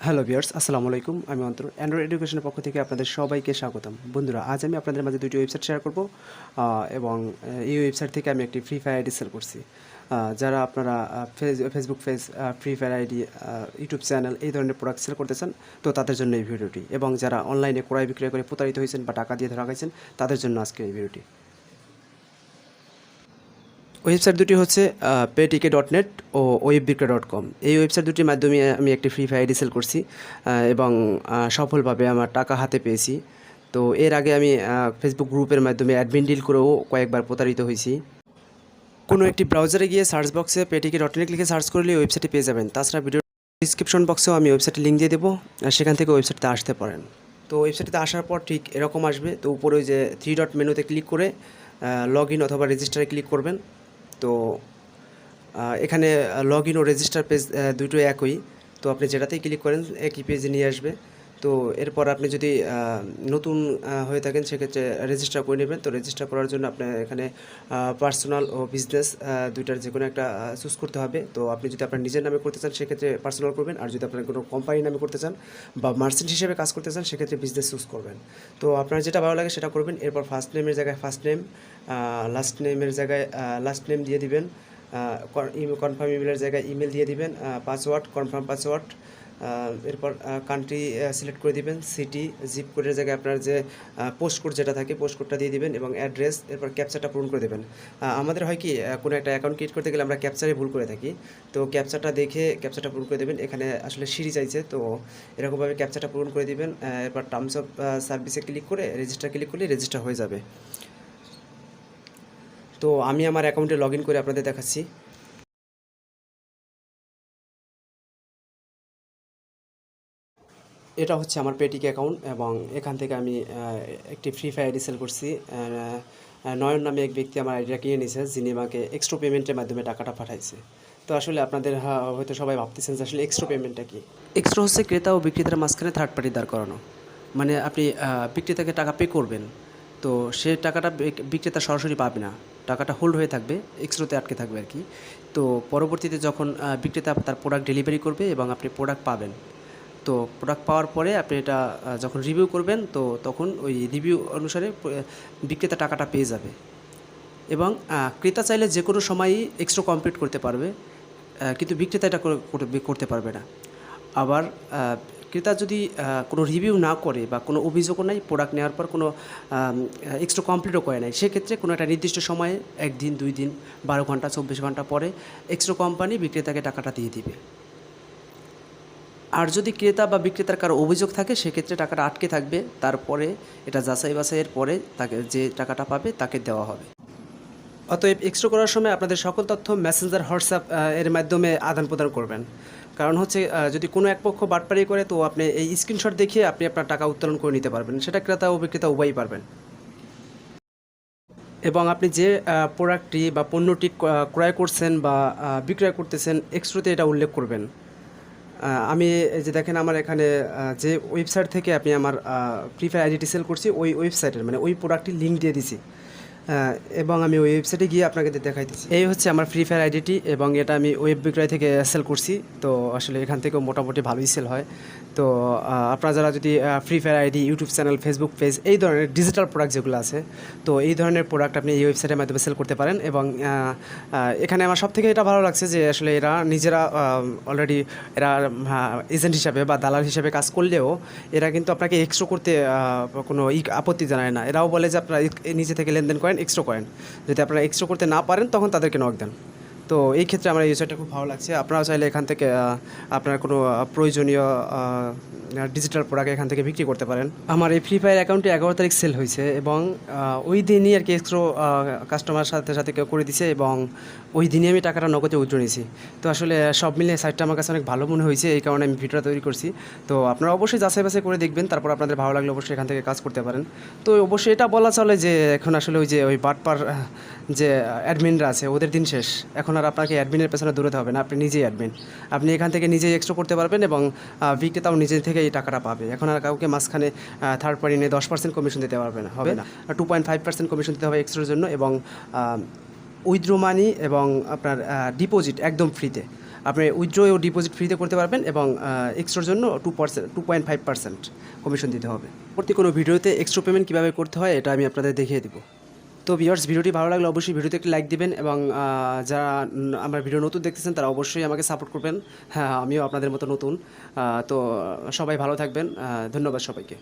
Hello viewers, আসসালামু আলাইকুম। আমি অন্তর অ্যান্ড্রয়েড এডুকেশনের পক্ষ থেকে আপনাদের সবাইকে স্বাগতম। বন্ধুরা, আজ আমি আপনাদের মাঝে দুটি ওয়েবসাইট শেয়ার করব এবং এই ওয়েবসাইট থেকে আমি একটি ফ্রি ফায়ার আইডি সেল করছি। যারা আপনারা Facebook page, free fire ID, YouTube channel এই ধরনের প্রোডাক্ট সেল করতে চান, তো তাদের জন্য এই ভিডিওটি, এবং যারা অনলাইনে ক্রয় বিক্রয় করে প্রতারিত হয়েছেন বা টাকা দিয়ে ধরা খাইছেন তাদের জন্য আজকে এই ভিডিওটি। ওয়েবসাইট দুটি হচ্ছে paytk.net ও webbikrya.com। এই ওয়েবসাইট দুটির মাধ্যমে আমি একটি ফ্রি ফায়ার আইডি সেল করছি এবং সফলভাবে আমার টাকা হাতে পেয়েছি। তো এর আগে আমি ফেসবুক গ্রুপের মাধ্যমে অ্যাডমিন ডিল করেও কয়েকবার প্রতারিত হয়েছি। কোনো একটি ব্রাউজারে গিয়ে সার্চ বক্সে paytk.net লিখে সার্চ করলে ওয়েবসাইটে পেয়ে যাবেন। তাছাড়া ভিডিও ডিসক্রিপশন বক্সেও আমি ওয়েবসাইটের লিঙ্ক দিয়ে দেবো, সেখান থেকে ওয়েবসাইটে আসতে পারেন। তো ওয়েবসাইটে আসার পর ঠিক এরকম আসবে। তো উপরে ওই যে 3 ডট মেনুতে ক্লিক করে লগ ইন অথবা রেজিস্টারে ক্লিক করবেন। তো এখানে লগ ইন ও রেজিস্টার পেজ দুটোই একই। তো আপনি যেটাতেই ক্লিক করেন একই পেজে নিয়ে আসবে। তো এরপর আপনি যদি নতুন হয়ে থাকেন সেক্ষেত্রে রেজিস্টার করে নেবেন। তো রেজিস্টার করার জন্য আপনার এখানে পার্সোনাল ও বিজনেস দুইটার যে কোনো একটা চুজ করতে হবে। তো আপনি যদি আপনার নিজের নামে করতে চান সেক্ষেত্রে পার্সোনাল করবেন, আর যদি আপনার কোনো কোম্পানির নামে করতে চান বা মার্চেন্ট হিসেবে কাজ করতে চান সেক্ষেত্রে বিজনেস চুজ করবেন। তো আপনার যেটা ভালো লাগে সেটা করবেন। এরপর ফার্স্ট নেমের জায়গায় ফার্স্ট নেম, লাস্ট নেমের জায়গায় লাস্ট নেম দিয়ে দিবেন, কনফার্ম ইমেলের জায়গায় ইমেল দিয়ে দিবেন, পাসওয়ার্ড কনফার্ম পাসওয়ার্ড। এরপর কান্ট্রি সিলেক্ট করে দিবেন, সিটি, জিপ কোডের জায়গায় আপনার যে পোস্ট কোড যেটা থাকে পোস্ট কোডটা দিয়ে দিবেন এবং অ্যাড্রেস। এরপর ক্যাপচাটা পূরণ করে দেবেন। আমাদের হয় কি কোনো একটা অ্যাকাউন্ট ক্রিয়েট করতে গেলে আমরা ক্যাপচারে ভুল করে থাকি। তো ক্যাপচাটা দেখে ক্যাপচাটা পূরণ করে দেবেন। এখানে আসলে সিঁড়ি চাইছে, তো এরকমভাবে ক্যাপচাটা পূরণ করে দিবেন। এরপর টার্মস অফ সার্ভিসে ক্লিক করে রেজিস্টার ক্লিক করলে রেজিস্টার হয়ে যাবে। তো আমি আমার অ্যাকাউন্টে লগ ইন করে আপনাদের দেখাচ্ছি। এটা হচ্ছে আমার পেটিক অ্যাকাউন্ট এবং এখান থেকে আমি একটি ফ্রি ফায়ার আইডি সেল করছি। নয়ন নামে এক ব্যক্তি আমার আইডিটা কিনে নিয়েছে, যিনি আমাকে এক্সট্রা পেমেন্টের মাধ্যমে টাকাটা পাঠাইছে। তো আসলে আপনাদের হয়তো সবাই ভাবতেছেন যে আসলে এক্সট্রা পেমেন্টটা কি। এক্সট্রা হচ্ছে ক্রেতা ও বিক্রেতার মাঝখানে থার্ড পার্টি দাঁড় করানো। মানে আপনি বিক্রেতাকে টাকা পে করবেন, তো সে টাকাটা বিক্রেতা সরাসরি পাবে না, টাকাটা হোল্ড হয়ে থাকবে, এক্সট্রাতে আটকে থাকবে আর কি। তো পরবর্তীতে যখন বিক্রেতা তার প্রোডাক্ট ডেলিভারি করবে এবং আপনি প্রোডাক্ট পাবেন, তো প্রোডাক্ট পাওয়ার পরে আপনি এটা যখন রিভিউ করবেন, তো তখন ওই রিভিউ অনুসারে বিক্রেতা টাকাটা পেয়ে যাবে। এবং ক্রেতা চাইলে যে কোনো সময়ই এক্সট্রা কমপ্লিট করতে পারবে, কিন্তু বিক্রেতা এটা করতে পারবে না। আবার ক্রেতা যদি কোনো রিভিউ না করে বা কোনো অভিযোগও নাই, প্রোডাক্ট নেওয়ার পর কোনো এক্সট্রা কমপ্লিটও করে নাই, সেক্ষেত্রে কোনো একটা নির্দিষ্ট সময়ে 1 দিন 2 দিন 12 ঘন্টা 24 ঘন্টা পরে এক্সট্রা কোম্পানি বিক্রেতাকে টাকাটা দিয়ে দিবে। আর যদি ক্রেতা বা বিক্রেতার কারো অভিযোগ থাকে সেক্ষেত্রে টাকাটা আটকে থাকবে, তারপরে এটা যাচাই বাছাইয়ের পরে তাকে যে টাকাটা পাবে তাকে দেওয়া হবে। অতএব এক্সট্রা করার সময় আপনাদের সকল তথ্য মেসেঞ্জার, হোয়াটসঅ্যাপ এর মাধ্যমে আদান প্রদান করবেন। কারণ হচ্ছে যদি কোনো এক পক্ষ বাটপাড়ি করে, তো আপনি এই স্ক্রিনশট দেখিয়ে আপনি আপনার টাকা উত্তোলন করে নিতে পারবেন, সেটা ক্রেতা ও বিক্রেতা উভয়ই পারবেন। এবং আপনি যে প্রোডাক্টটি বা পণ্যটি ক্রয় করছেন বা বিক্রয় করতেছেন এক্সট্রাতে এটা উল্লেখ করবেন। আমি এই যে দেখেন আমার এখানে যে ওয়েবসাইট থেকে আমি আমার ফ্রি ফায়ার আইডিটি সেল করছি, ওই ওয়েবসাইটের মানে ওই প্রোডাক্টটির লিঙ্ক দিয়ে দিছি এবং আমি ওই ওয়েবসাইটে গিয়ে আপনাকে দেখাইতেছি। এই হচ্ছে আমার ফ্রি ফায়ার আইডিটি এবং এটা আমি ওয়েব বিক্রয় থেকে সেল করছি। তো আসলে এখান থেকেও মোটামুটি ভালোই সেল হয়। তো আপনারা যারা যদি free fire ID, YouTube channel, Facebook page এই ধরনের ডিজিটাল প্রোডাক্ট যেগুলো আছে, তো এই ধরনের প্রোডাক্ট আপনি এই ওয়েবসাইটের মাধ্যমে সেল করতে পারেন। এবং এখানে আমার সব থেকে এটা ভালো লাগছে যে আসলে এরা নিজেরা অলরেডি এরা এজেন্ট হিসাবে বা দালাল হিসাবে কাজ করলেও এরা কিন্তু আপনাকে এক্সট্রা করতে কোনো আপত্তি জানায় না। এরাও বলে যে আপনারা নিজে থেকে লেনদেন করেন, এক্সট্রা করেন। যদি আপনারা এক্সট্রা করতে না পারেন তখন তাদেরকে নক দেন। তো এই ক্ষেত্রে আমার এই ওয়েবসাইটটা খুব ভালো লাগছে। আপনারাও চাইলে এখান থেকে আপনার কোনো প্রয়োজনীয় ডিজিটাল প্রোডাক্ট এখান থেকে বিক্রি করতে পারেন। আমার এই ফ্রি ফায়ার অ্যাকাউন্টে 11 তারিখ সেল হয়েছে এবং ওই দিনই আর কি এক্সট্রা কাস্টমার সাথে সাথে কেউ করে দিছে এবং ওই দিনই আমি টাকাটা নগদে উইথড্র নিয়েছি। তো আসলে সব মিলিয়ে সাইটটা আমার কাছে অনেক ভালো মনে হয়েছে, এই কারণে আমি ভিডিওটা তৈরি করছি। তো আপনারা অবশ্যই যাচাই বাছাই করে দেখবেন, তারপর আপনাদের ভালো লাগলে অবশ্যই এখান থেকে কাজ করতে পারেন। তো অবশ্যই এটা বলা চলে যে এখন আসলে ওই বাটপার যে অ্যাডমিনরা আছে ওদের দিন শেষ। এখন আর আপনাকে অ্যাডমিনের পেছনে দৌড়াতে হবে না, আপনি নিজেই অ্যাডমিন। আপনি এখান থেকে নিজেই এক্সট্রা করতে পারবেন এবং বিক্রেতাও নিজে থেকে এই টাকাটা পাবে। এখন আর কাউকে মাঝখানে থার্ড পার্টি নিয়ে 10% কমিশন দিতে পারবে না, হবে না। 2.5% কমিশন দিতে হবে এক্সট্রার জন্য এবং উইথড্র মানি এবং আপনার ডিপোজিট একদম ফ্রিতে। আপনি উইথড্র ও ডিপোজিট ফ্রিতে করতে পারবেন এবং এক্সট্রার জন্য 2.5% কমিশন দিতে হবে। পরবর্তী কোনো ভিডিওতে এক্সট্রা পেমেন্ট কীভাবে করতে হয় এটা আমি আপনাদের দেখিয়ে দেবো। তো ভিউয়ার্স, ভিডিওটি ভালো লাগলে অবশ্যই ভিডিওতে একটি লাইক দিবেন এবং যারা আমার ভিডিও নতুন দেখতেছেন তারা অবশ্যই আমাকে সাপোর্ট করবেন। হ্যাঁ, আমিও আপনাদের মতো নতুন। তো সবাই ভালো থাকবেন। ধন্যবাদ সবাইকে।